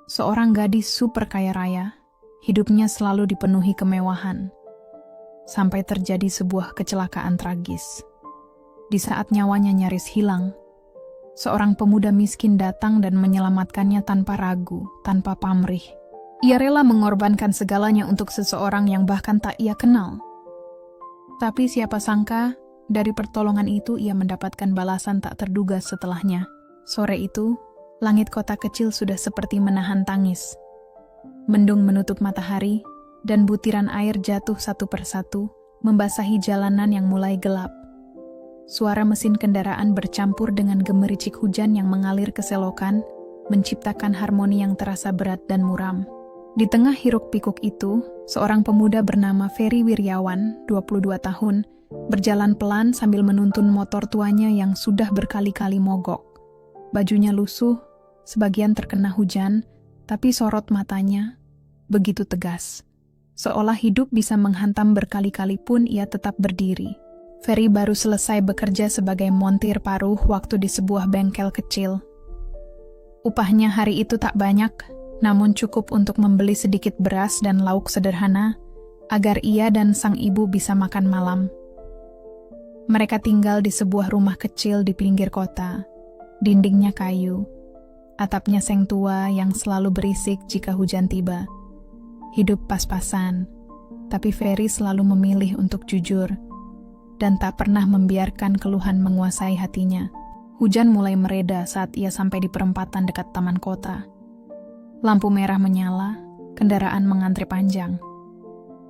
Seorang gadis super kaya raya, hidupnya selalu dipenuhi kemewahan. Sampai terjadi sebuah kecelakaan tragis. Di saat nyawanya nyaris hilang, seorang pemuda miskin datang dan menyelamatkannya tanpa ragu, tanpa pamrih. Ia rela mengorbankan segalanya untuk seseorang yang bahkan tak ia kenal. Tapi siapa sangka, dari pertolongan itu ia mendapatkan balasan tak terduga setelahnya. Sore itu, langit kota kecil sudah seperti menahan tangis. Mendung menutup matahari, dan butiran air jatuh satu persatu, membasahi jalanan yang mulai gelap. Suara mesin kendaraan bercampur dengan gemericik hujan yang mengalir ke selokan, menciptakan harmoni yang terasa berat dan muram. Di tengah hiruk-pikuk itu, seorang pemuda bernama Ferry Wiryawan, 22 tahun, berjalan pelan sambil menuntun motor tuanya yang sudah berkali-kali mogok. Bajunya lusuh, sebagian terkena hujan, tapi sorot matanya begitu tegas. Seolah hidup bisa menghantam berkali-kali pun ia tetap berdiri. Ferry baru selesai bekerja sebagai montir paruh waktu di sebuah bengkel kecil. Upahnya hari itu tak banyak, namun cukup untuk membeli sedikit beras dan lauk sederhana, agar ia dan sang ibu bisa makan malam. Mereka tinggal di sebuah rumah kecil di pinggir kota. Dindingnya kayu, atapnya seng tua yang selalu berisik jika hujan tiba. Hidup pas-pasan, tapi Ferry selalu memilih untuk jujur, dan tak pernah membiarkan keluhan menguasai hatinya. Hujan mulai mereda saat ia sampai di perempatan dekat taman kota. Lampu merah menyala, kendaraan mengantri panjang.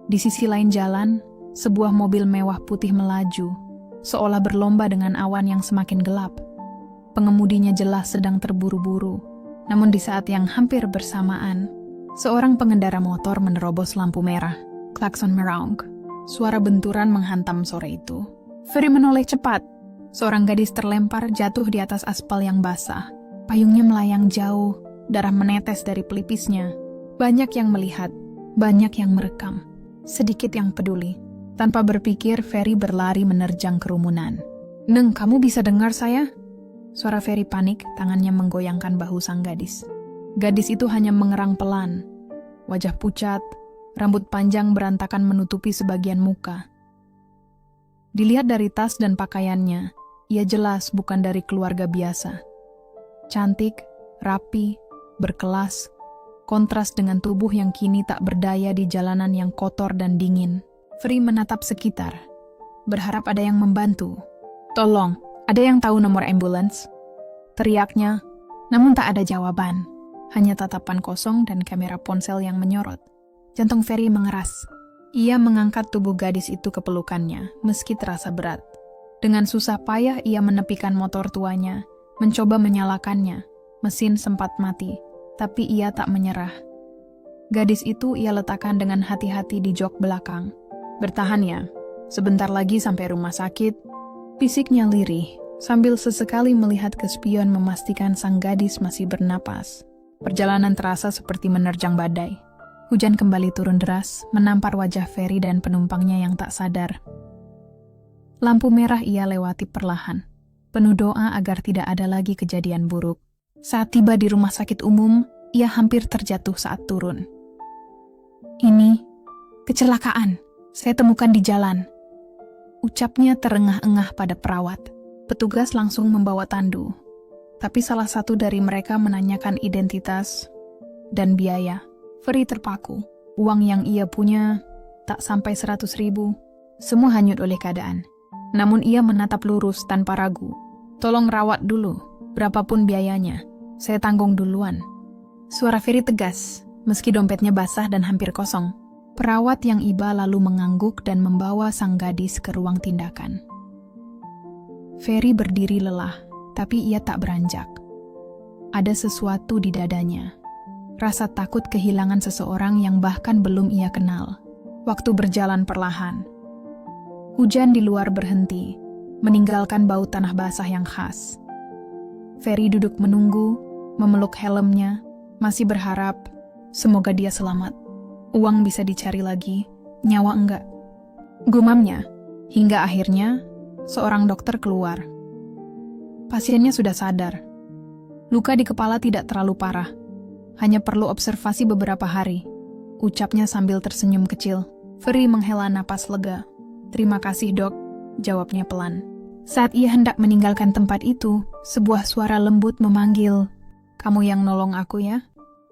Di sisi lain jalan, sebuah mobil mewah putih melaju, seolah berlomba dengan awan yang semakin gelap. Pengemudinya jelas sedang terburu-buru, namun di saat yang hampir bersamaan, seorang pengendara motor menerobos lampu merah, klakson merong. Suara benturan menghantam sore itu. Ferry menoleh cepat. Seorang gadis terlempar jatuh di atas aspal yang basah. Payungnya melayang jauh, darah menetes dari pelipisnya. Banyak yang melihat, banyak yang merekam, sedikit yang peduli. Tanpa berpikir, Ferry berlari menerjang kerumunan. "Neng, kamu bisa dengar saya?" Suara Ferry panik, tangannya menggoyangkan bahu sang gadis. Gadis itu hanya mengerang pelan. Wajah pucat, rambut panjang berantakan menutupi sebagian muka. Dilihat dari tas dan pakaiannya, ia jelas bukan dari keluarga biasa. Cantik, rapi, berkelas, kontras dengan tubuh yang kini tak berdaya di jalanan yang kotor dan dingin. Ferry menatap sekitar, berharap ada yang membantu. "Tolong, ada yang tahu nomor ambulans?" teriaknya, namun tak ada jawaban. Hanya tatapan kosong dan kamera ponsel yang menyorot. Jantung Ferry mengeras. Ia mengangkat tubuh gadis itu ke pelukannya, meski terasa berat. Dengan susah payah ia menepikan motor tuanya, mencoba menyalakannya. Mesin sempat mati, tapi ia tak menyerah. Gadis itu ia letakkan dengan hati-hati di jok belakang. "Bertahan ya, sebentar lagi sampai rumah sakit," bisiknya lirih, sambil sesekali melihat ke spion memastikan sang gadis masih bernapas. Perjalanan terasa seperti menerjang badai. Hujan kembali turun deras, menampar wajah Ferry dan penumpangnya yang tak sadar. Lampu merah ia lewati perlahan, penuh doa agar tidak ada lagi kejadian buruk. Saat tiba di rumah sakit umum, ia hampir terjatuh saat turun. "Ini kecelakaan, saya temukan di jalan," ucapnya terengah-engah pada perawat. Petugas langsung membawa tandu, tapi salah satu dari mereka menanyakan identitas dan biaya. Ferry terpaku. Uang yang ia punya tak sampai 100.000. Semua hanyut oleh keadaan. Namun ia menatap lurus tanpa ragu. "Tolong rawat dulu, berapapun biayanya. Saya tanggung duluan." Suara Ferry tegas, meski dompetnya basah dan hampir kosong. Perawat yang iba lalu mengangguk dan membawa sang gadis ke ruang tindakan. Ferry berdiri lelah, tapi ia tak beranjak. Ada sesuatu di dadanya. Rasa takut kehilangan seseorang yang bahkan belum ia kenal. Waktu berjalan perlahan. Hujan di luar berhenti, meninggalkan bau tanah basah yang khas. Ferry duduk menunggu, memeluk helmnya, masih berharap semoga dia selamat. Uang bisa dicari lagi, nyawa enggak. Gumamnya, hingga akhirnya seorang dokter keluar. Pasiennya sudah sadar. Luka di kepala tidak terlalu parah. Hanya perlu observasi beberapa hari, ucapnya sambil tersenyum kecil. Ferry menghela napas lega. Terima kasih dok, jawabnya pelan. Saat ia hendak meninggalkan tempat itu, sebuah suara lembut memanggil, kamu yang nolong aku ya?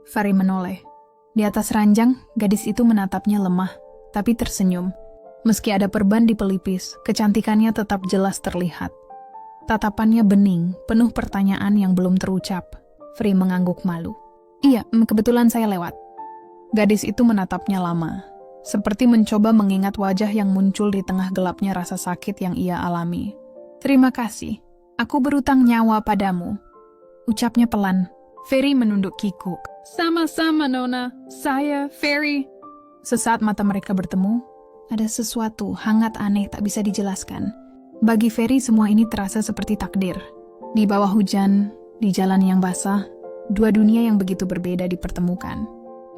Ferry menoleh. Di atas ranjang, gadis itu menatapnya lemah, tapi tersenyum. Meski ada perban di pelipis, kecantikannya tetap jelas terlihat. Tatapannya bening, penuh pertanyaan yang belum terucap. Ferry mengangguk malu. Iya, kebetulan saya lewat. Gadis itu menatapnya lama, seperti mencoba mengingat wajah yang muncul di tengah gelapnya rasa sakit yang ia alami. Terima kasih, aku berutang nyawa padamu, ucapnya pelan. Ferry menunduk kikuk. Sama-sama Nona, saya Ferry. Sesaat mata mereka bertemu, ada sesuatu hangat aneh tak bisa dijelaskan. Bagi Ferry semua ini terasa seperti takdir. Di bawah hujan, di jalan yang basah, dua dunia yang begitu berbeda dipertemukan.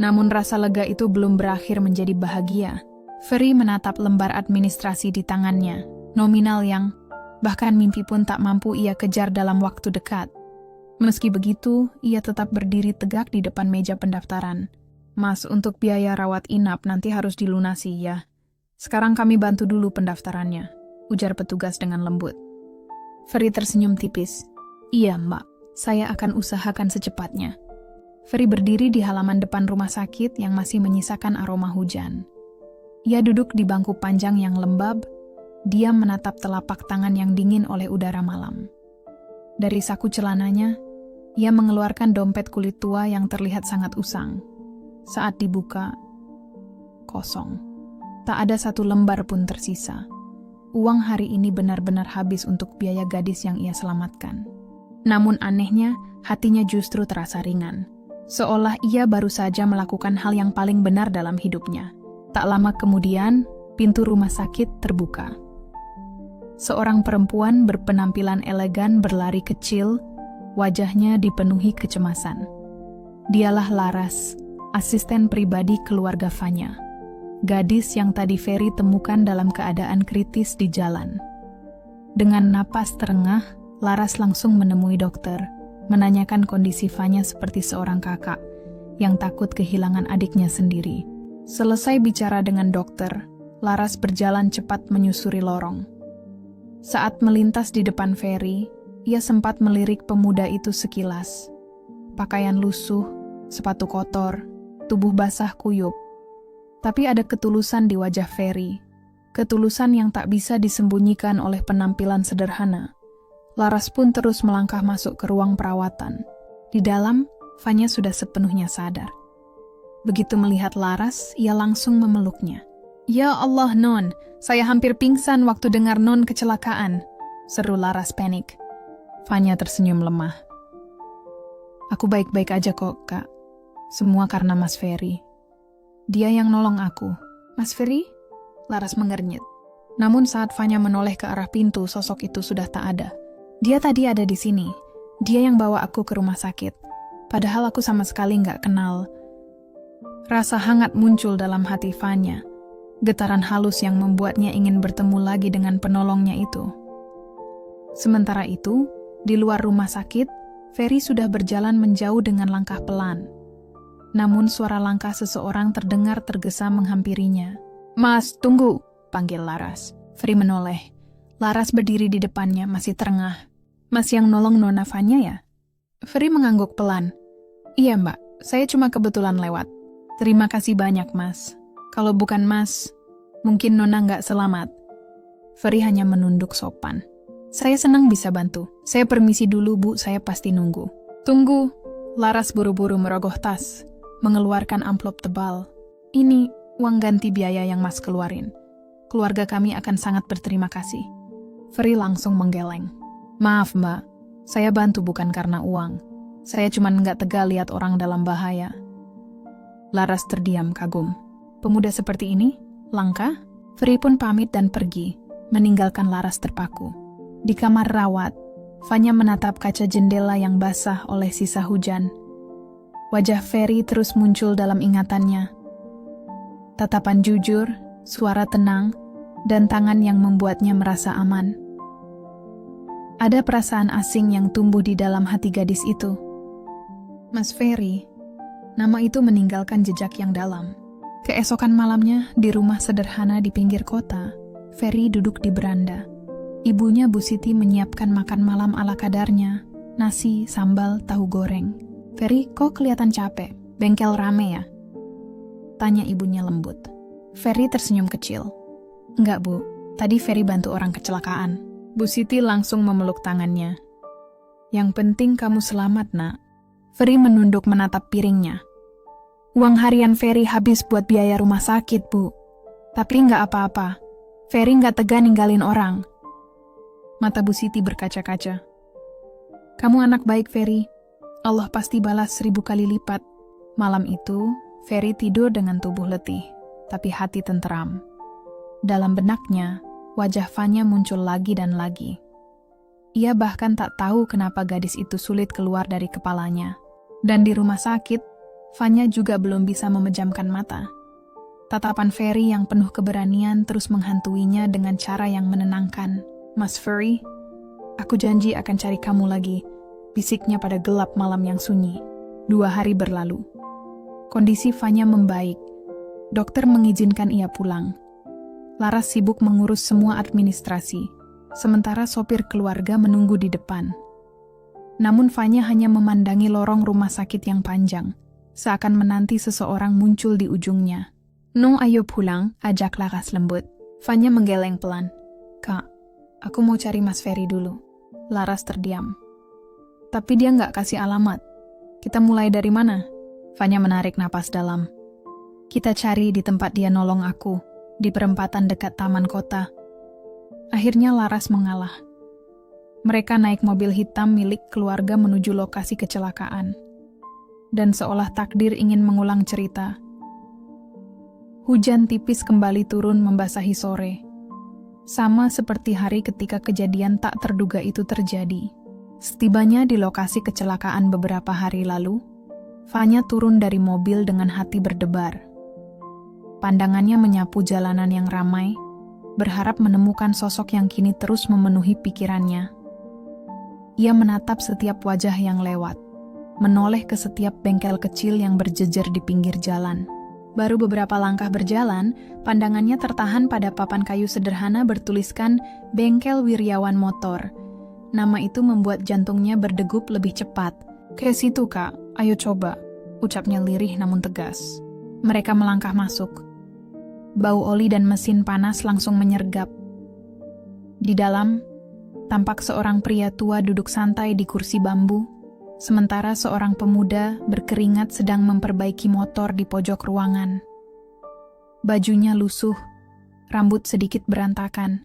Namun rasa lega itu belum berakhir menjadi bahagia. Ferry menatap lembar administrasi di tangannya, nominal yang bahkan mimpi pun tak mampu ia kejar dalam waktu dekat. Meski begitu, ia tetap berdiri tegak di depan meja pendaftaran. Mas, untuk biaya rawat inap nanti harus dilunasi ya. Sekarang kami bantu dulu pendaftarannya, ujar petugas dengan lembut. Ferry tersenyum tipis. Iya mbak, saya akan usahakan secepatnya. Ferry berdiri di halaman depan rumah sakit yang masih menyisakan aroma hujan. Ia duduk di bangku panjang yang lembab, diam menatap telapak tangan yang dingin oleh udara malam. Dari saku celananya, ia mengeluarkan dompet kulit tua yang terlihat sangat usang. Saat dibuka, kosong. Tak ada satu lembar pun tersisa. Uang hari ini benar-benar habis untuk biaya gadis yang ia selamatkan. Namun anehnya, hatinya justru terasa ringan. Seolah ia baru saja melakukan hal yang paling benar dalam hidupnya. Tak lama kemudian, pintu rumah sakit terbuka. Seorang perempuan berpenampilan elegan berlari kecil, wajahnya dipenuhi kecemasan. Dialah Laras, asisten pribadi keluarga Fanya. Gadis yang tadi Ferry temukan dalam keadaan kritis di jalan. Dengan napas terengah, Laras langsung menemui dokter, menanyakan kondisi Fanya seperti seorang kakak yang takut kehilangan adiknya sendiri. Selesai bicara dengan dokter, Laras berjalan cepat menyusuri lorong. Saat melintas di depan Ferry, ia sempat melirik pemuda itu sekilas. Pakaian lusuh, sepatu kotor, tubuh basah kuyup. Tapi ada ketulusan di wajah Ferry. Ketulusan yang tak bisa disembunyikan oleh penampilan sederhana. Laras pun terus melangkah masuk ke ruang perawatan. Di dalam, Fanya sudah sepenuhnya sadar. Begitu melihat Laras, ia langsung memeluknya. Ya Allah Non, saya hampir pingsan waktu dengar Non kecelakaan, seru Laras panik. Fanya tersenyum lemah. Aku baik-baik aja kok, Kak. Semua karena Mas Ferry. Dia yang nolong aku. Mas Ferry? Laras mengernyit. Namun saat Fanya menoleh ke arah pintu, sosok itu sudah tak ada. Dia tadi ada di sini. Dia yang bawa aku ke rumah sakit. Padahal aku sama sekali nggak kenal. Rasa hangat muncul dalam hati Fanya. Getaran halus yang membuatnya ingin bertemu lagi dengan penolongnya itu. Sementara itu, di luar rumah sakit, Ferry sudah berjalan menjauh dengan langkah pelan. Namun suara langkah seseorang terdengar tergesa menghampirinya. Mas, tunggu, panggil Laras. Ferry menoleh. Laras berdiri di depannya, masih terengah. Mas yang nolong Nona Fanya ya? Ferry mengangguk pelan. Iya mbak, saya cuma kebetulan lewat. Terima kasih banyak mas. Kalau bukan mas, mungkin Nona nggak selamat. Ferry hanya menunduk sopan. Saya senang bisa bantu. Saya permisi dulu bu, saya pasti nunggu. Tunggu. Laras buru-buru merogoh tas, mengeluarkan amplop tebal. Ini uang ganti biaya yang mas keluarin. Keluarga kami akan sangat berterima kasih. Ferry langsung menggeleng. Maaf mbak, saya bantu bukan karena uang. Saya cuma nggak tega lihat orang dalam bahaya. Laras terdiam kagum. Pemuda seperti ini? Langka? Ferry pun pamit dan pergi, meninggalkan Laras terpaku. Di kamar rawat, Fanya menatap kaca jendela yang basah oleh sisa hujan. Wajah Ferry terus muncul dalam ingatannya. Tatapan jujur, suara tenang, dan tangan yang membuatnya merasa aman. Ada perasaan asing yang tumbuh di dalam hati gadis itu. Mas Ferry, Nama itu meninggalkan jejak yang dalam. Keesokan malamnya, di rumah sederhana di pinggir kota, Ferry duduk di beranda. Ibunya Bu Siti menyiapkan makan malam ala kadarnya, nasi, sambal, tahu goreng. "Ferry, kok kelihatan capek? Bengkel rame ya?" tanya ibunya lembut. Ferry tersenyum kecil. "Enggak, Bu. Tadi Ferry bantu orang kecelakaan." Bu Siti langsung memeluk tangannya. "Yang penting kamu selamat, Nak." Ferry menunduk menatap piringnya. "Uang harian Ferry habis buat biaya rumah sakit, Bu. Tapi nggak apa-apa. Ferry nggak tega ninggalin orang." Mata Bu Siti berkaca-kaca. "Kamu anak baik, Ferry. Allah pasti balas 1000 kali lipat." Malam itu, Ferry tidur dengan tubuh letih, tapi hati tenteram. Dalam benaknya, wajah Fanya muncul lagi dan lagi. Ia bahkan tak tahu kenapa gadis itu sulit keluar dari kepalanya. Dan di rumah sakit, Fanya juga belum bisa memejamkan mata. Tatapan Ferry yang penuh keberanian terus menghantuinya dengan cara yang menenangkan. "Mas Ferry, aku janji akan cari kamu lagi," bisiknya pada gelap malam yang sunyi. 2 hari berlalu. Kondisi Fanya membaik. Dokter mengizinkan ia pulang. Laras sibuk mengurus semua administrasi, sementara sopir keluarga menunggu di depan. Namun Fanya hanya memandangi lorong rumah sakit yang panjang, seakan menanti seseorang muncul di ujungnya. "No, ayo pulang," ajak Laras lembut. Fanya menggeleng pelan. "Kak, aku mau cari Mas Ferry dulu." Laras terdiam. "Tapi dia nggak kasih alamat. Kita mulai dari mana?" Fanya menarik napas dalam. "Kita cari di tempat dia nolong aku, di perempatan dekat taman kota." Akhirnya Laras mengalah. Mereka naik mobil hitam milik keluarga menuju lokasi kecelakaan. Dan seolah takdir ingin mengulang cerita, hujan tipis kembali turun membasahi sore. Sama seperti hari ketika kejadian tak terduga itu terjadi. Setibanya di lokasi kecelakaan beberapa hari lalu, Fanya turun dari mobil dengan hati berdebar. Pandangannya menyapu jalanan yang ramai, berharap menemukan sosok yang kini terus memenuhi pikirannya. Ia menatap setiap wajah yang lewat, menoleh ke setiap bengkel kecil yang berjejer di pinggir jalan. Baru beberapa langkah berjalan, pandangannya tertahan pada papan kayu sederhana bertuliskan Bengkel Wiryawan Motor. Nama itu membuat jantungnya berdegup lebih cepat. "Ke situ, Kak. Ayo coba," ucapnya lirih namun tegas. Mereka melangkah masuk. Bau oli dan mesin panas langsung menyergap. Di dalam, tampak seorang pria tua duduk santai di kursi bambu, sementara seorang pemuda berkeringat sedang memperbaiki motor di pojok ruangan. Bajunya lusuh, rambut sedikit berantakan,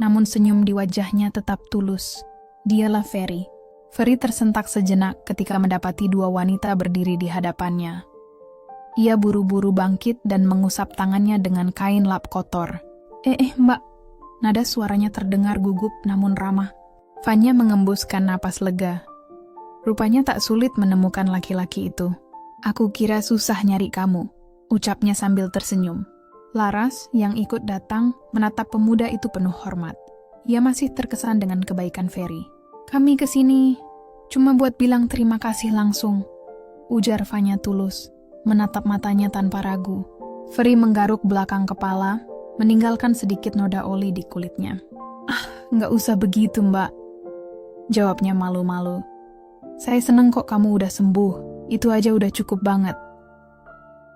namun senyum di wajahnya tetap tulus. Dialah Ferry. Ferry tersentak sejenak ketika mendapati 2 wanita berdiri di hadapannya. Ia buru-buru bangkit dan mengusap tangannya dengan kain lap kotor. Mbak." Nada suaranya terdengar gugup namun ramah. Fanya mengembuskan napas lega. Rupanya tak sulit menemukan laki-laki itu. "Aku kira susah nyari kamu," ucapnya sambil tersenyum. Laras yang ikut datang menatap pemuda itu penuh hormat. Ia masih terkesan dengan kebaikan Ferry. "Kami kesini cuma buat bilang terima kasih langsung," ujar Fanya tulus, menatap matanya tanpa ragu. Ferry menggaruk belakang kepala, meninggalkan sedikit noda oli di kulitnya. "Nggak usah begitu, Mbak," jawabnya malu-malu. "Saya seneng kok kamu udah sembuh, itu aja udah cukup banget."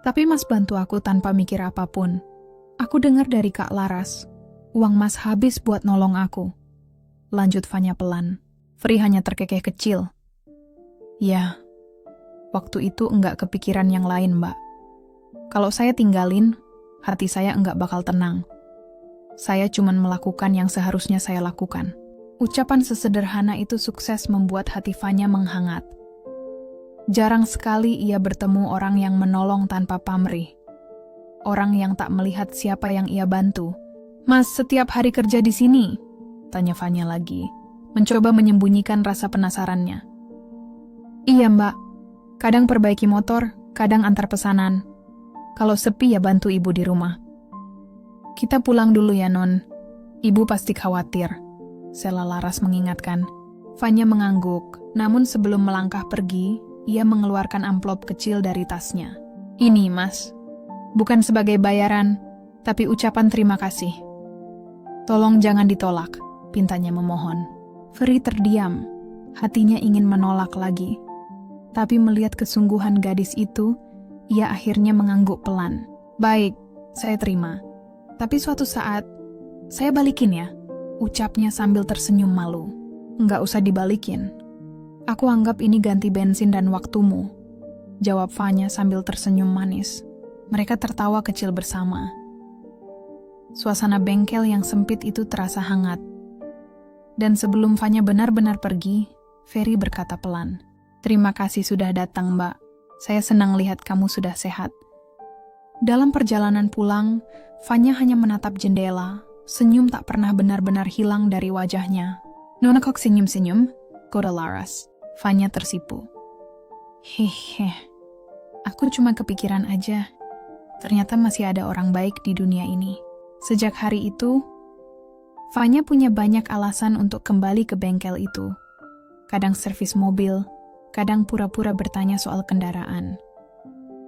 "Tapi Mas bantu aku tanpa mikir apapun. Aku dengar dari Kak Laras, uang Mas habis buat nolong aku," lanjut Fanya pelan. Ferry hanya terkekeh kecil. "Ya, waktu itu enggak kepikiran yang lain, Mbak. Kalau saya tinggalin, hati saya enggak bakal tenang. Saya cuman melakukan yang seharusnya saya lakukan." Ucapan sesederhana itu sukses membuat hati Fanya menghangat. Jarang sekali ia bertemu orang yang menolong tanpa pamrih. Orang yang tak melihat siapa yang ia bantu. "Mas setiap hari kerja di sini?" tanya Fanya lagi, mencoba menyembunyikan rasa penasarannya. "Iya, Mbak. Kadang perbaiki motor, kadang antar pesanan. Kalau sepi ya bantu ibu di rumah." "Kita pulang dulu ya, Non. Ibu pasti khawatir," sela Laras mengingatkan. Fanya mengangguk, namun sebelum melangkah pergi, ia mengeluarkan amplop kecil dari tasnya. Ini, Mas. Bukan sebagai bayaran, tapi ucapan terima kasih. Tolong jangan ditolak, pintanya memohon. Ferry terdiam, hatinya ingin menolak lagi. Tapi melihat kesungguhan gadis itu, ia akhirnya mengangguk pelan. Baik, saya terima. Tapi suatu saat, saya balikin ya, ucapnya sambil tersenyum malu. Nggak usah dibalikin. Aku anggap ini ganti bensin dan waktumu, jawab Fanya sambil tersenyum manis. Mereka tertawa kecil bersama. Suasana bengkel yang sempit itu terasa hangat. Dan sebelum Fanya benar-benar pergi, Ferry berkata pelan, "Terima kasih sudah datang, Mbak. Saya senang lihat kamu sudah sehat." Dalam perjalanan pulang, Fanya hanya menatap jendela. Senyum tak pernah benar-benar hilang dari wajahnya. "Nona kok senyum-senyum?" kode Laras. Fanya tersipu. "Hehe, aku cuma kepikiran aja. Ternyata masih ada orang baik di dunia ini." Sejak hari itu, Fanya punya banyak alasan untuk kembali ke bengkel itu. Kadang servis mobil, kadang pura-pura bertanya soal kendaraan.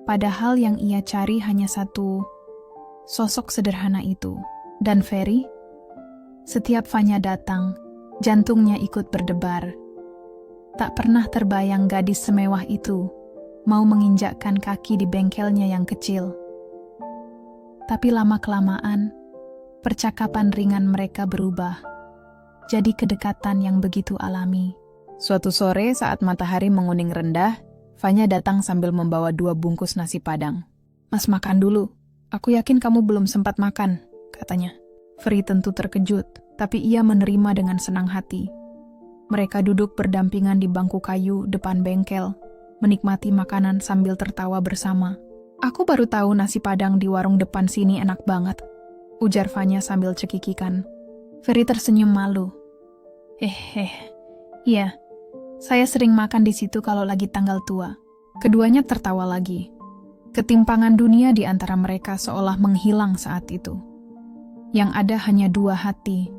Padahal yang ia cari hanya satu, sosok sederhana itu. Dan Ferry? Setiap Fanya datang, jantungnya ikut berdebar. Tak pernah terbayang gadis semewah itu mau menginjakkan kaki di bengkelnya yang kecil. Tapi lama-kelamaan, percakapan ringan mereka berubah, jadi kedekatan yang begitu alami. Suatu sore saat matahari menguning rendah, Fanya datang sambil membawa 2 bungkus nasi padang. "Mas, makan dulu. Aku yakin kamu belum sempat makan," katanya. Ferry tentu terkejut, tapi ia menerima dengan senang hati. Mereka duduk berdampingan di bangku kayu depan bengkel, menikmati makanan sambil tertawa bersama. "Aku baru tahu nasi padang di warung depan sini enak banget," ujar Fanya sambil cekikikan. Ferry tersenyum malu. Iya, saya sering makan di situ kalau lagi tanggal tua." Keduanya tertawa lagi. Ketimpangan dunia di antara mereka seolah menghilang saat itu. Yang ada hanya 2 hati,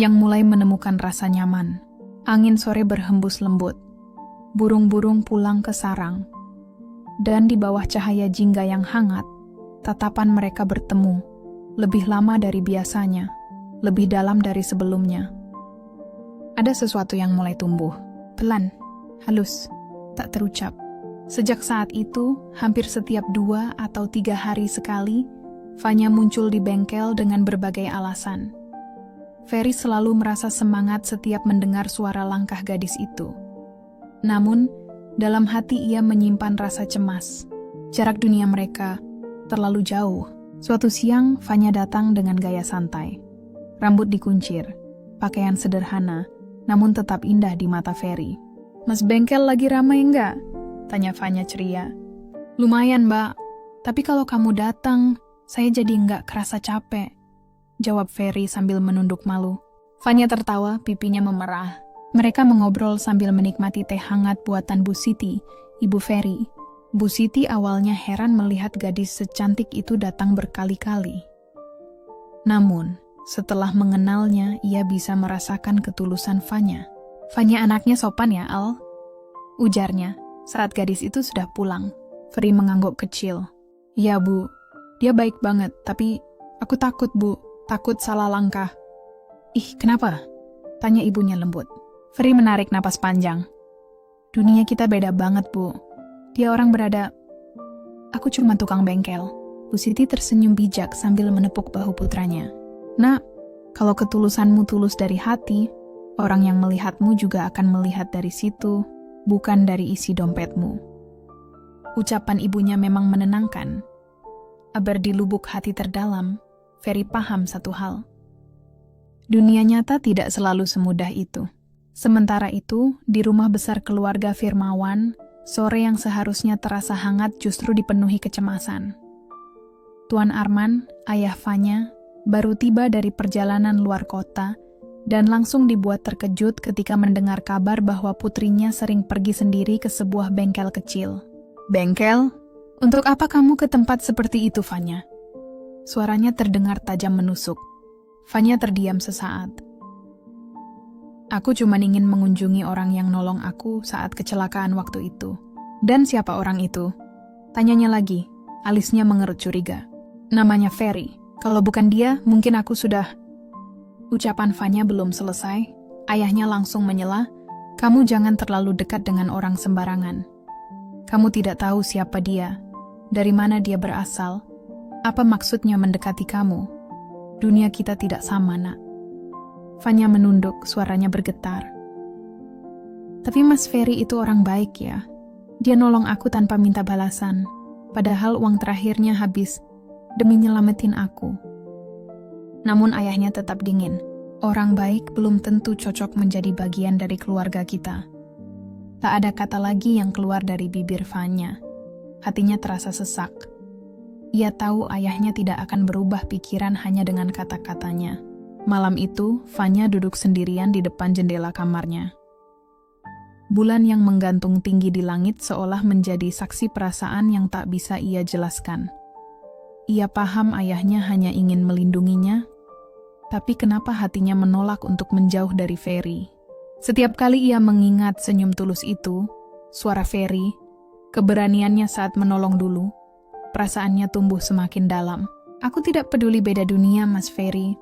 yang mulai menemukan rasa nyaman. Angin sore berhembus lembut. Burung-burung pulang ke sarang. Dan di bawah cahaya jingga yang hangat, tatapan mereka bertemu. Lebih lama dari biasanya, lebih dalam dari sebelumnya. Ada sesuatu yang mulai tumbuh. Pelan, halus, tak terucap. Sejak saat itu, hampir setiap 2 atau 3 hari sekali, Fanya muncul di bengkel dengan berbagai alasan. Ferry selalu merasa semangat setiap mendengar suara langkah gadis itu. Namun, dalam hati ia menyimpan rasa cemas. Jarak dunia mereka terlalu jauh. Suatu siang, Fanya datang dengan gaya santai. Rambut dikuncir, pakaian sederhana, namun tetap indah di mata Ferry. "Mas, bengkel lagi ramai enggak?" tanya Fanya ceria. "Lumayan, Mbak. Tapi kalau kamu datang, saya jadi enggak kerasa capek," jawab Ferry sambil menunduk malu. Fanya tertawa, pipinya memerah. Mereka mengobrol sambil menikmati teh hangat buatan Bu Siti, ibu Ferry. Bu Siti awalnya heran melihat gadis secantik itu datang berkali-kali. Namun, setelah mengenalnya, ia bisa merasakan ketulusan Fanya. "Fanya anaknya sopan ya, Al?" ujarnya saat gadis itu sudah pulang. Ferry mengangguk kecil. "Ya, Bu. Dia baik banget, tapi aku takut, Bu. Takut salah langkah." "Ih, kenapa?" tanya ibunya lembut. Ferry menarik napas panjang. "Dunia kita beda banget, Bu. Dia orang berada... Aku cuma tukang bengkel." Bu Siti tersenyum bijak sambil menepuk bahu putranya. "Nak, kalau ketulusanmu tulus dari hati, orang yang melihatmu juga akan melihat dari situ, bukan dari isi dompetmu." Ucapan ibunya memang menenangkan. Aber di lubuk hati terdalam, Ferry paham satu hal. Dunia nyata tidak selalu semudah itu. Sementara itu, di rumah besar keluarga Firmawan, sore yang seharusnya terasa hangat justru dipenuhi kecemasan. Tuan Arman, ayah Fanya, baru tiba dari perjalanan luar kota dan langsung dibuat terkejut ketika mendengar kabar bahwa putrinya sering pergi sendiri ke sebuah bengkel kecil. "Bengkel? Untuk apa kamu ke tempat seperti itu, Fanya?" Suaranya terdengar tajam menusuk. Fanya terdiam sesaat. "Aku cuma ingin mengunjungi orang yang nolong aku saat kecelakaan waktu itu," Dan siapa orang itu? Tanyanya lagi, alisnya mengerut curiga. Namanya Ferry. Kalau bukan dia, mungkin aku sudah... Ucapan Fanya belum selesai, ayahnya langsung menyela, kamu jangan terlalu dekat dengan orang sembarangan. Kamu tidak tahu siapa dia, dari mana dia berasal, apa maksudnya mendekati kamu. Dunia kita tidak sama, nak. Fanya menunduk, suaranya bergetar. Tapi Mas Ferry itu orang baik ya. Dia nolong aku tanpa minta balasan, padahal uang terakhirnya habis demi nyelamatin aku. Namun ayahnya tetap dingin. Orang baik belum tentu cocok menjadi bagian dari keluarga kita. Tak ada kata lagi yang keluar dari bibir Fanya. Hatinya terasa sesak. Ia tahu ayahnya tidak akan berubah pikiran hanya dengan kata-katanya. Malam itu, Fanya duduk sendirian di depan jendela kamarnya. Bulan yang menggantung tinggi di langit seolah menjadi saksi perasaan yang tak bisa ia jelaskan. Ia paham ayahnya hanya ingin melindunginya, tapi kenapa hatinya menolak untuk menjauh dari Ferry? Setiap kali ia mengingat senyum tulus itu, suara Ferry, keberaniannya saat menolong dulu, perasaannya tumbuh semakin dalam. Aku tidak peduli beda dunia, Mas Ferry,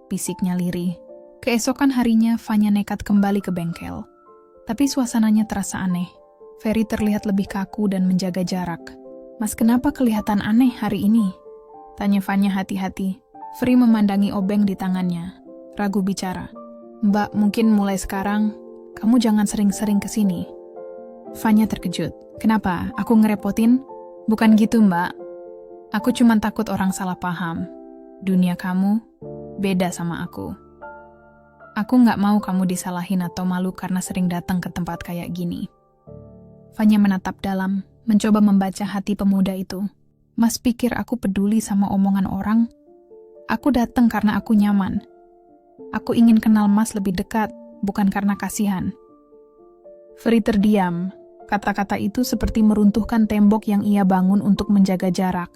bisiknya lirih. Keesokan harinya, Fanya nekat kembali ke bengkel. Tapi suasananya terasa aneh. Ferry terlihat lebih kaku dan menjaga jarak. Mas, kenapa kelihatan aneh hari ini? Tanya Fanya hati-hati. Ferry memandangi obeng di tangannya, ragu bicara. Mbak, mungkin mulai sekarang, kamu jangan sering-sering kesini. Fanya terkejut. Kenapa? Aku ngerepotin? Bukan gitu, Mbak. Aku cuma takut orang salah paham. Dunia kamu beda sama aku. Aku nggak mau kamu disalahin atau malu karena sering datang ke tempat kayak gini. Fanya menatap dalam, mencoba membaca hati pemuda itu. Mas pikir aku peduli sama omongan orang? Aku datang karena aku nyaman. Aku ingin kenal Mas lebih dekat, bukan karena kasihan. Ferry terdiam. Kata-kata itu seperti meruntuhkan tembok yang ia bangun untuk menjaga jarak.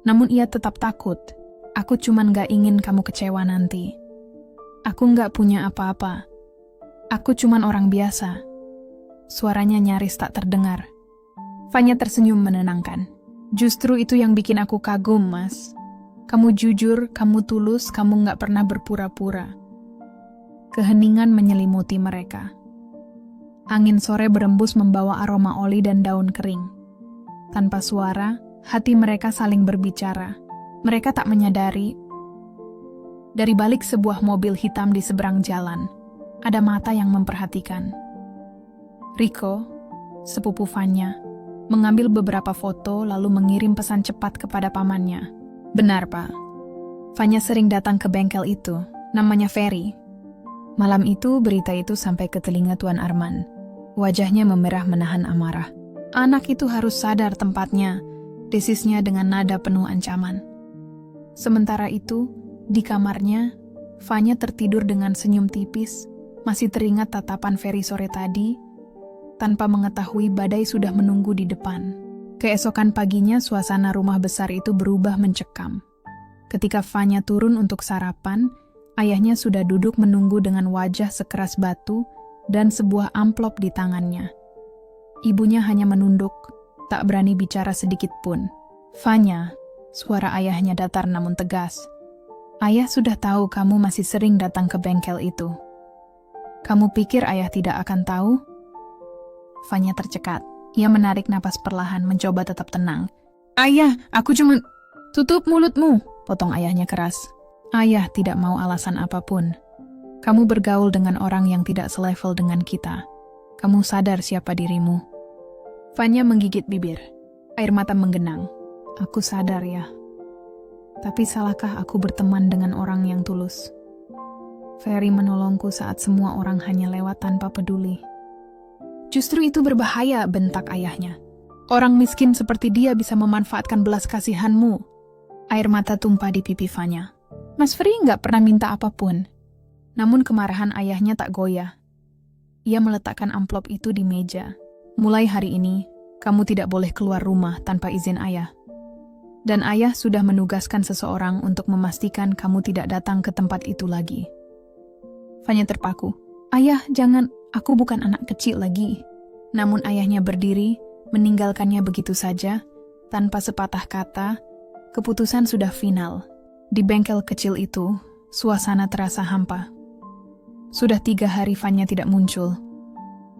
Namun ia tetap takut. Aku cuman gak ingin kamu kecewa nanti. Aku gak punya apa-apa. Aku cuman orang biasa. Suaranya nyaris tak terdengar. Fanya tersenyum menenangkan. Justru itu yang bikin aku kagum, Mas. Kamu jujur, kamu tulus, kamu gak pernah berpura-pura. Keheningan menyelimuti mereka. Angin sore berembus membawa aroma oli dan daun kering. Tanpa suara, hati mereka saling berbicara. Mereka tak menyadari. Dari balik sebuah mobil hitam di seberang jalan, ada mata yang memperhatikan. Rico, sepupu Fanya, mengambil beberapa foto lalu mengirim pesan cepat kepada pamannya. Benar, Pak. Fanya sering datang ke bengkel itu, namanya Ferry. Malam itu berita itu sampai ke telinga Tuan Arman. Wajahnya memerah menahan amarah. Anak itu harus sadar tempatnya, desisnya dengan nada penuh ancaman. Sementara itu, di kamarnya, Fanya tertidur dengan senyum tipis, masih teringat tatapan Ferry sore tadi, tanpa mengetahui badai sudah menunggu di depan. Keesokan paginya, suasana rumah besar itu berubah mencekam. Ketika Fanya turun untuk sarapan, ayahnya sudah duduk menunggu dengan wajah sekeras batu dan sebuah amplop di tangannya. Ibunya hanya menunduk, tak berani bicara sedikit pun. Fanya, suara ayahnya datar namun tegas. Ayah sudah tahu kamu masih sering datang ke bengkel itu. Kamu pikir ayah tidak akan tahu? Fanya tercekat. Ia menarik napas perlahan, mencoba tetap tenang. Ayah, aku cuma... Tutup mulutmu, potong ayahnya keras. Ayah tidak mau alasan apapun. Kamu bergaul dengan orang yang tidak selevel dengan kita. Kamu sadar siapa dirimu. Fanya menggigit bibir. Air mata menggenang. Aku sadar ya. Tapi salahkah aku berteman dengan orang yang tulus? Ferry menolongku saat semua orang hanya lewat tanpa peduli. Justru itu berbahaya, bentak ayahnya. Orang miskin seperti dia bisa memanfaatkan belas kasihanmu. Air mata tumpah di pipi Fanya. Mas Ferry nggak pernah minta apapun. Namun kemarahan ayahnya tak goyah. Ia meletakkan amplop itu di meja. Mulai hari ini, kamu tidak boleh keluar rumah tanpa izin ayah. Dan ayah sudah menugaskan seseorang untuk memastikan kamu tidak datang ke tempat itu lagi. Fanya terpaku. Ayah, jangan, aku bukan anak kecil lagi. Namun ayahnya berdiri, meninggalkannya begitu saja, tanpa sepatah kata. Keputusan sudah final. Di bengkel kecil itu, suasana terasa hampa. Sudah 3 hari Vanya tidak muncul.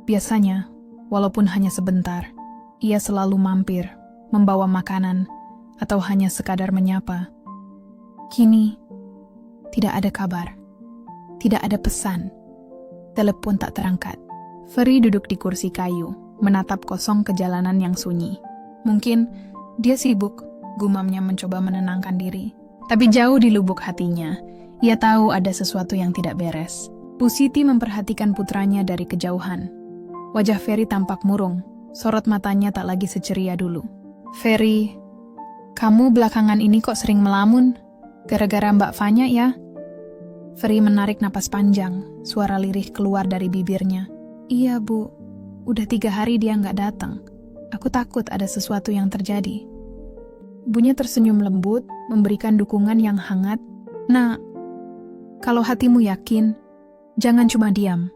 Biasanya, walaupun hanya sebentar, ia selalu mampir, membawa makanan, atau hanya sekadar menyapa. Kini, tidak ada kabar. Tidak ada pesan. Telepon tak terangkat. Ferry duduk di kursi kayu, menatap kosong ke jalanan yang sunyi. Mungkin dia sibuk, gumamnya mencoba menenangkan diri. Tapi jauh di lubuk hatinya, ia tahu ada sesuatu yang tidak beres. Bu Siti memperhatikan putranya dari kejauhan. Wajah Ferry tampak murung, sorot matanya tak lagi seceria dulu. Ferry, kamu belakangan ini kok sering melamun? Gara-gara Mbak Vanya ya? Ferry menarik napas panjang, suara lirih keluar dari bibirnya. Iya Bu, udah 3 hari dia nggak datang. Aku takut ada sesuatu yang terjadi. Ibunya tersenyum lembut, memberikan dukungan yang hangat. Nah, kalau hatimu yakin, jangan cuma diam.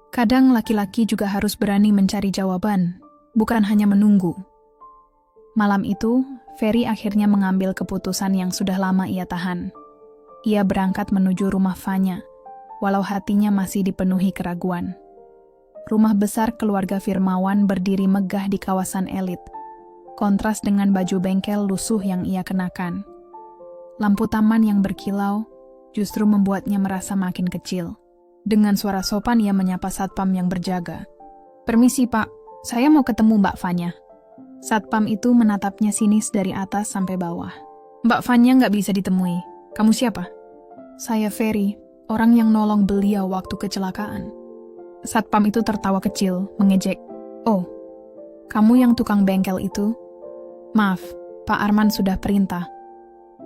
Kadang laki-laki juga harus berani mencari jawaban, bukan hanya menunggu. Malam itu, Ferry akhirnya mengambil keputusan yang sudah lama ia tahan. Ia berangkat menuju rumah Vanya, walau hatinya masih dipenuhi keraguan. Rumah besar keluarga Firmawan berdiri megah di kawasan elit, kontras dengan baju bengkel lusuh yang ia kenakan. Lampu taman yang berkilau justru membuatnya merasa makin kecil. Dengan suara sopan ia menyapa satpam yang berjaga. Permisi Pak, saya mau ketemu Mbak Vanya. Satpam itu menatapnya sinis dari atas sampai bawah. Mbak Vanya nggak bisa ditemui. Kamu siapa? Saya Ferry, orang yang nolong beliau waktu kecelakaan. Satpam itu tertawa kecil, mengejek. Oh, kamu yang tukang bengkel itu? Maaf, Pak Arman sudah perintah.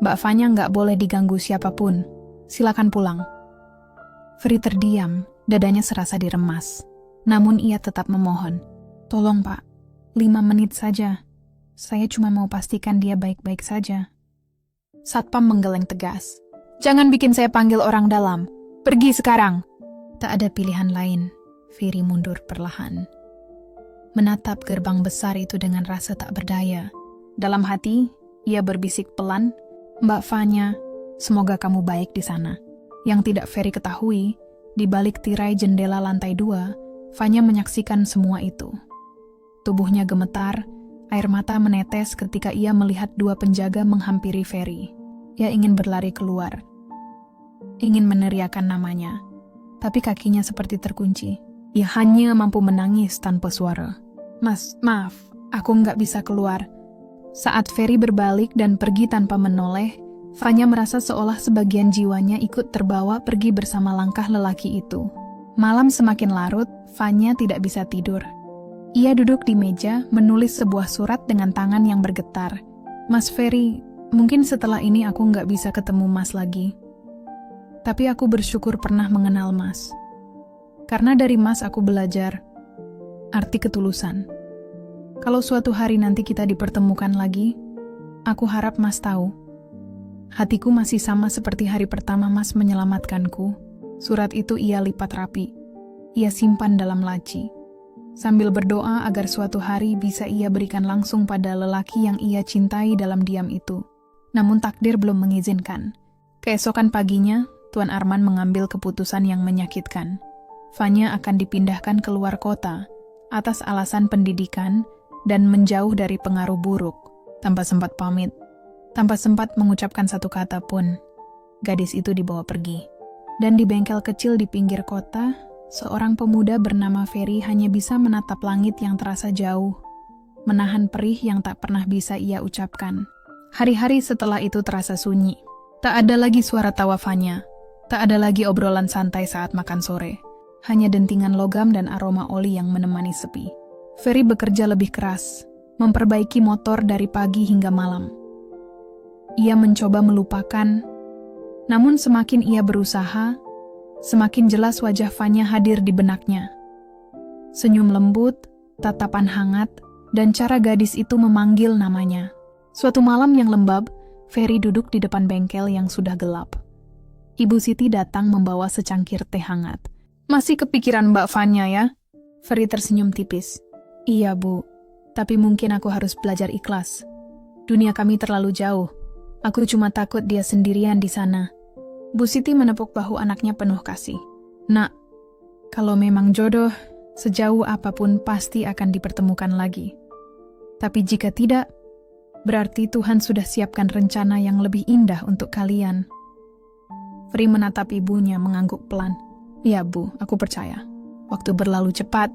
Mbak Vanya nggak boleh diganggu siapapun. Silakan pulang. Ferry terdiam, dadanya serasa diremas. Namun ia tetap memohon. Tolong Pak, 5 menit saja. Saya cuma mau pastikan dia baik-baik saja. Satpam menggeleng tegas. Jangan bikin saya panggil orang dalam. Pergi sekarang. Tak ada pilihan lain. Ferry mundur perlahan. Menatap gerbang besar itu dengan rasa tak berdaya. Dalam hati, ia berbisik pelan, Mbak Vanya, semoga kamu baik di sana. Yang tidak Ferry ketahui, di balik tirai jendela lantai 2, Vanya menyaksikan semua itu. Tubuhnya gemetar, air mata menetes ketika ia melihat 2 penjaga menghampiri Ferry. Ia ingin berlari keluar. Ingin meneriakkan namanya, tapi kakinya seperti terkunci. Ia hanya mampu menangis tanpa suara. Mas, maaf, aku nggak bisa keluar. Saat Ferry berbalik dan pergi tanpa menoleh, Vanya merasa seolah sebagian jiwanya ikut terbawa pergi bersama langkah lelaki itu. Malam semakin larut, Vanya tidak bisa tidur. Ia duduk di meja, menulis sebuah surat dengan tangan yang bergetar. Mas Ferry, mungkin setelah ini aku nggak bisa ketemu Mas lagi. Tapi aku bersyukur pernah mengenal Mas. Karena dari Mas aku belajar arti ketulusan. Kalau suatu hari nanti kita dipertemukan lagi, aku harap Mas tahu. Hatiku masih sama seperti hari pertama Mas menyelamatkanku. Surat itu ia lipat rapi. Ia simpan dalam laci. Sambil berdoa agar suatu hari bisa ia berikan langsung pada lelaki yang ia cintai dalam diam itu. Namun takdir belum mengizinkan. Keesokan paginya, Tuan Arman mengambil keputusan yang menyakitkan. Vanya akan dipindahkan keluar kota atas alasan pendidikan dan menjauh dari pengaruh buruk. Tanpa sempat pamit, tanpa sempat mengucapkan satu kata pun, gadis itu dibawa pergi. Dan di bengkel kecil di pinggir kota, seorang pemuda bernama Ferry hanya bisa menatap langit yang terasa jauh, menahan perih yang tak pernah bisa ia ucapkan. Hari-hari setelah itu terasa sunyi. Tak ada lagi suara tawa Vanya, tak ada lagi obrolan santai saat makan sore. Hanya dentingan logam dan aroma oli yang menemani sepi. Ferry bekerja lebih keras, memperbaiki motor dari pagi hingga malam. Ia mencoba melupakan, namun semakin ia berusaha, semakin jelas wajah Vanya hadir di benaknya. Senyum lembut, tatapan hangat, dan cara gadis itu memanggil namanya. Suatu malam yang lembab, Ferry duduk di depan bengkel yang sudah gelap. Ibu Siti datang membawa secangkir teh hangat. Masih kepikiran Mbak Vanya ya? Ferry tersenyum tipis. Iya Bu, Tapi mungkin aku harus belajar ikhlas. Dunia kami terlalu jauh. Aku cuma takut dia sendirian di sana. Bu Siti menepuk bahu anaknya penuh kasih. Nak, kalau memang jodoh, sejauh apapun pasti akan dipertemukan lagi. Tapi jika tidak, berarti Tuhan sudah siapkan rencana yang lebih indah untuk kalian. Fri menatap ibunya mengangguk pelan. Ya Bu, aku percaya. Waktu berlalu cepat.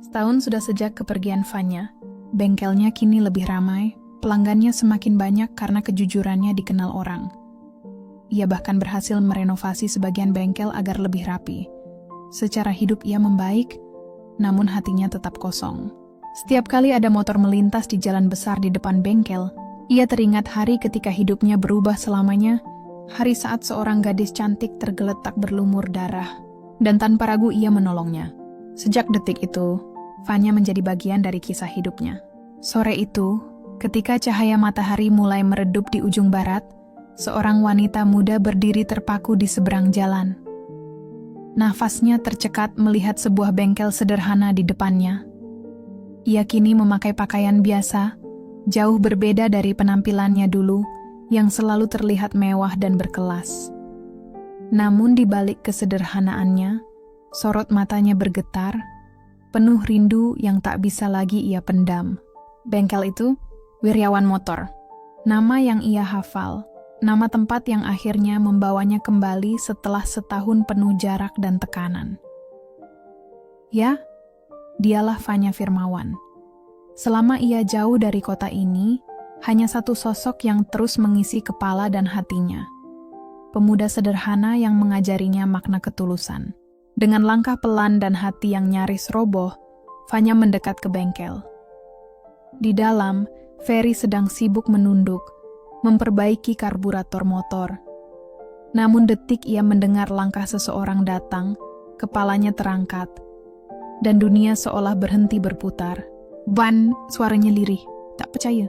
Setahun sudah sejak kepergian Fanya. Bengkelnya kini lebih ramai, pelanggannya semakin banyak karena kejujurannya dikenal orang. Ia bahkan berhasil merenovasi sebagian bengkel agar lebih rapi. Secara hidup ia membaik, namun hatinya tetap kosong. Setiap kali ada motor melintas di jalan besar di depan bengkel, ia teringat hari ketika hidupnya berubah selamanya, hari saat seorang gadis cantik tergeletak berlumur darah, dan tanpa ragu ia menolongnya. Sejak detik itu, Fanya menjadi bagian dari kisah hidupnya. Sore itu, ketika cahaya matahari mulai meredup di ujung barat, seorang wanita muda berdiri terpaku di seberang jalan. Nafasnya tercekat melihat sebuah bengkel sederhana di depannya. Ia kini memakai pakaian biasa, jauh berbeda dari penampilannya dulu, yang selalu terlihat mewah dan berkelas. Namun di balik kesederhanaannya, sorot matanya bergetar, penuh rindu yang tak bisa lagi ia pendam. Bengkel itu, Wiryawan Motor. Nama yang ia hafal, nama tempat yang akhirnya membawanya kembali setelah setahun penuh jarak dan tekanan. Ya, dialah Fanya Firmawan. Selama ia jauh dari kota ini, hanya satu sosok yang terus mengisi kepala dan hatinya. Pemuda sederhana yang mengajarinya makna ketulusan. Dengan langkah pelan dan hati yang nyaris roboh, Fanya mendekat ke bengkel. Di dalam, Ferry sedang sibuk menunduk, memperbaiki karburator motor. Namun detik ia mendengar langkah seseorang datang, kepalanya terangkat, dan dunia seolah berhenti berputar. Ban, suaranya lirih, tak percaya.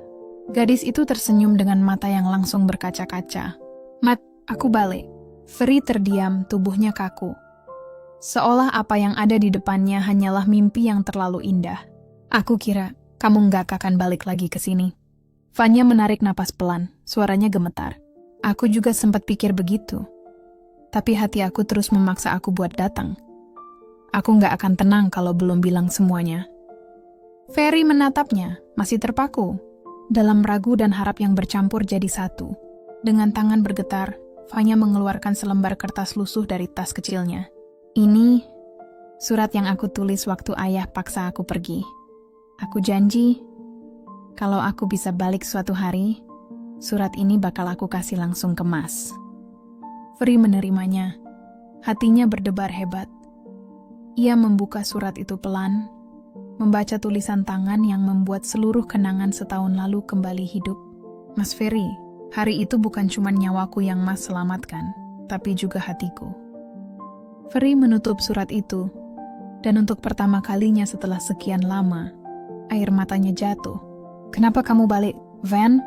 Gadis itu tersenyum dengan mata yang langsung berkaca-kaca. Mat, aku balik. Ferry terdiam, tubuhnya kaku. Seolah apa yang ada di depannya hanyalah mimpi yang terlalu indah. Aku kira kamu nggak akan balik lagi ke sini. Fanya menarik napas pelan, suaranya gemetar. Aku juga sempat pikir begitu. Tapi hati aku terus memaksa aku buat datang. Aku nggak akan tenang kalau belum bilang semuanya. Ferry menatapnya, masih terpaku. Dalam ragu dan harap yang bercampur jadi satu. Dengan tangan bergetar, Fanya mengeluarkan selembar kertas lusuh dari tas kecilnya. Ini surat yang aku tulis waktu ayah paksa aku pergi. Aku janji, kalau aku bisa balik suatu hari, surat ini bakal aku kasih langsung ke Mas. Ferry menerimanya. Hatinya berdebar hebat. Ia membuka surat itu pelan, membaca tulisan tangan yang membuat seluruh kenangan setahun lalu kembali hidup. Mas Ferry, hari itu bukan cuma nyawaku yang Mas selamatkan, tapi juga hatiku. Ferry menutup surat itu, dan untuk pertama kalinya setelah sekian lama, air matanya jatuh. Kenapa kamu balik, Van?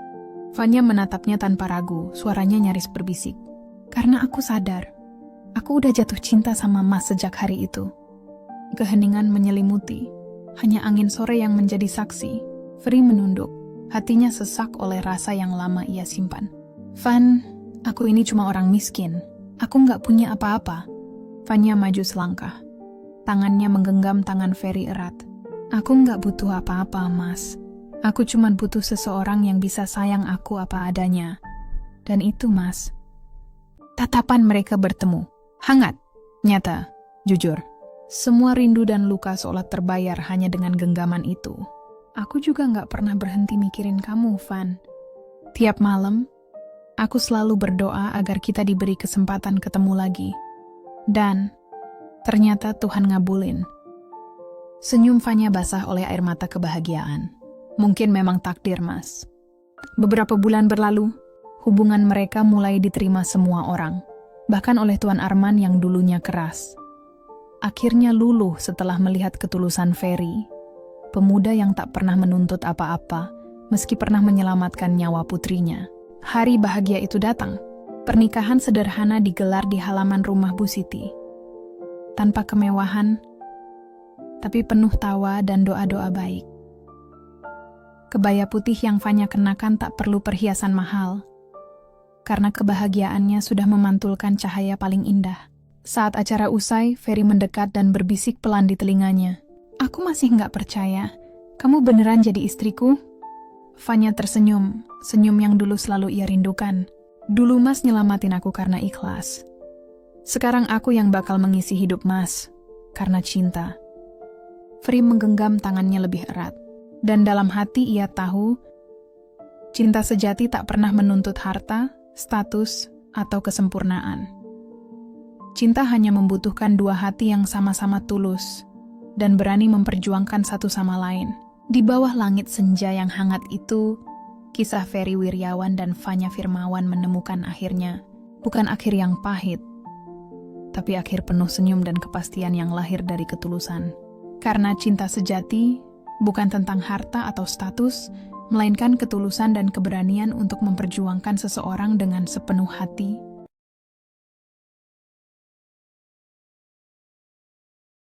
Fanya menatapnya tanpa ragu, suaranya nyaris berbisik. Karena aku sadar, aku udah jatuh cinta sama Mas sejak hari itu. Keheningan menyelimuti, hanya angin sore yang menjadi saksi. Ferry menunduk, hatinya sesak oleh rasa yang lama ia simpan. Van, aku ini cuma orang miskin. Aku nggak punya apa-apa. Fanya maju selangkah. Tangannya menggenggam tangan Ferry erat. Aku nggak butuh apa-apa, Mas. Aku cuma butuh seseorang yang bisa sayang aku apa adanya. Dan itu, Mas. Tatapan mereka bertemu. Hangat, nyata, jujur. Semua rindu dan luka seolah terbayar hanya dengan genggaman itu. Aku juga nggak pernah berhenti mikirin kamu, Van. Tiap malam, aku selalu berdoa agar kita diberi kesempatan ketemu lagi. Dan ternyata Tuhan ngabulin. Senyum Fanya basah oleh air mata kebahagiaan. Mungkin memang takdir, Mas. Beberapa bulan berlalu, hubungan mereka mulai diterima semua orang, bahkan oleh Tuan Arman yang dulunya keras. Akhirnya luluh setelah melihat ketulusan Ferry, pemuda yang tak pernah menuntut apa-apa, meski pernah menyelamatkan nyawa putrinya. Hari bahagia itu datang. Pernikahan sederhana digelar di halaman rumah Bu Siti. Tanpa kemewahan, tapi penuh tawa dan doa-doa baik. Kebaya putih yang Fanya kenakan tak perlu perhiasan mahal, karena kebahagiaannya sudah memantulkan cahaya paling indah. Saat acara usai, Ferry mendekat dan berbisik pelan di telinganya. "Aku masih nggak percaya. Kamu beneran jadi istriku?" Fanya tersenyum, senyum yang dulu selalu ia rindukan. "Dulu Mas nyelamatin aku karena ikhlas. Sekarang aku yang bakal mengisi hidup Mas, karena cinta." Ferry menggenggam tangannya lebih erat. Dan dalam hati ia tahu, cinta sejati tak pernah menuntut harta, status, atau kesempurnaan. Cinta hanya membutuhkan dua hati yang sama-sama tulus dan berani memperjuangkan satu sama lain. Di bawah langit senja yang hangat itu, kisah Ferry Wiryawan dan Fanya Firmawan menemukan akhirnya. Bukan akhir yang pahit, tapi akhir penuh senyum dan kepastian yang lahir dari ketulusan. Karena cinta sejati bukan tentang harta atau status, melainkan ketulusan dan keberanian untuk memperjuangkan seseorang dengan sepenuh hati